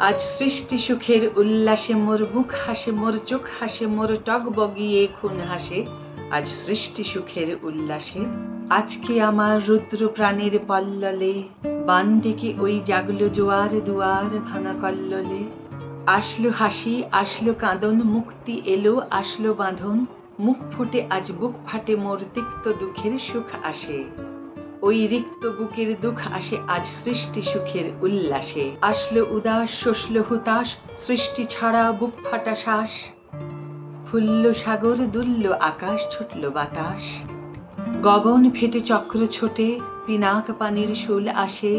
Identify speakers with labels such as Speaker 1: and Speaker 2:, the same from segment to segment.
Speaker 1: আজ সৃষ্টি সুখের উল্লাসে মোর মুখ হাসে, মোর চোখ হাসে, মোর টগবগিয়ে খুন হাসে। আজ সৃষ্টি সুখের উল্লাসে। আজকে আমার রুদ্র প্রাণের পল্ললে বান ডেকে ওই জাগলো জোয়ার দুয়ার ভাঙা কল্লোলে। আসলো হাসি, আসলো কাঁদন, মুক্তি এলো, আসলো বাঁধন। মুখ ফুটে আজ বুক ফাটে, মোর তিক্ত দুঃখের সুখ আসে। ওই রিক্ত বুকের দুঃখ আসে আজ সৃষ্টি সুখের উল্লাসে। আসলো উদাস, শসলো হুতাশ, সৃষ্টি ছাড়া বুক ফাটা শ্বাস। ফুলল সাগর, দুলল আকাশ, ছুটল বাতাস। গগন ফেটে চক্র ছোটে, পিনাক পানির শুল আসে।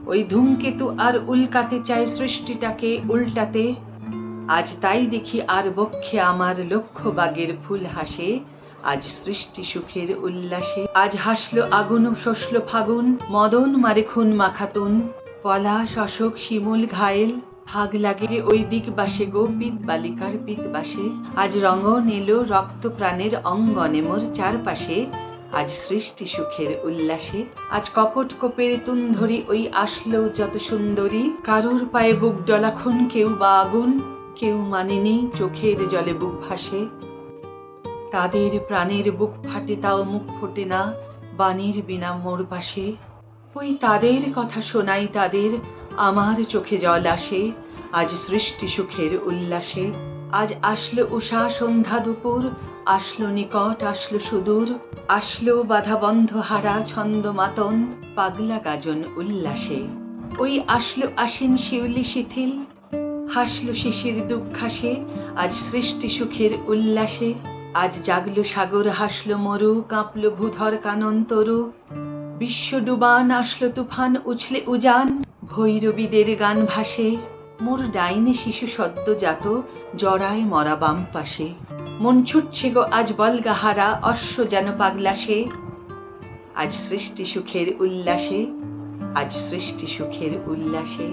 Speaker 1: ওই ধূমকেতু আর উল্কাতে চায় সৃষ্টিটাকে উল্টাতে। আজ তাই দেখি আর বক্ষে আমার লক্ষ বাগের ফুল হাসে। আজ সৃষ্টি সুখের উল্লাসে। আজ হাসলো আগুন, শসলো ফাগুন, মদন মারে খুন মাখাতুন। পলাশ, অশোক, শিমুল, ঘায়েল ভাগ লাগে ওই দিক বাসে গো, পিত বালিকার পিত বাসে। আজ রঙন এলো রক্ত প্রাণের অঙ্গনে মোর চারপাশে। আজ সৃষ্টি সুখের উল্লাসে। আজ কপট কোপের তুন্ধরি ওই আসলো যত সুন্দরী। কারুর পায়ে বুক জ্বলাখন, কেউ বা আগুন, কেউ মানেনি, চোখের জলে বুক ভাসে। তাদের প্রাণের বুক ফাটে তাও মুখ ফোটে না, বাণীর বিনা মোর পাশে। ওই তাদের কথা শোনাই তাদের, আমার চোখে জল আসে। আজ সৃষ্টি সুখের উল্লাসে। আজ আসলো উষা, সন্ধ্যা, দুপুর, আসলো নিকট, আসলো সুদূর। আসলো বাধা বন্ধ হারা ছন্দ মাতন, পাগলা গাজন উল্লাসে। ওই আসলো আশ্বিন শিউলি শিথিল, হাসলো শিশির দুঃখাসে। আজ সৃষ্টি সুখের উল্লাসে। আজ জাগলো সাগর, হাসলো মরু, কাঁপলো ভূধর কানন তরু। বিশ্ব ডুবান, আসলো তুফান, উছলে উজান, ভৈরবীদের গান ভাসে। মোর ডাইনে শিশু সদ্যজাত, জড়ায় মরা বাম পাশে। মন ছুটছে গো আজ বলগাহারা, অশ্ব যেন পাগলাসে। আজ সৃষ্টি সুখের উল্লাসে। আজ সৃষ্টি সুখের উল্লাসে।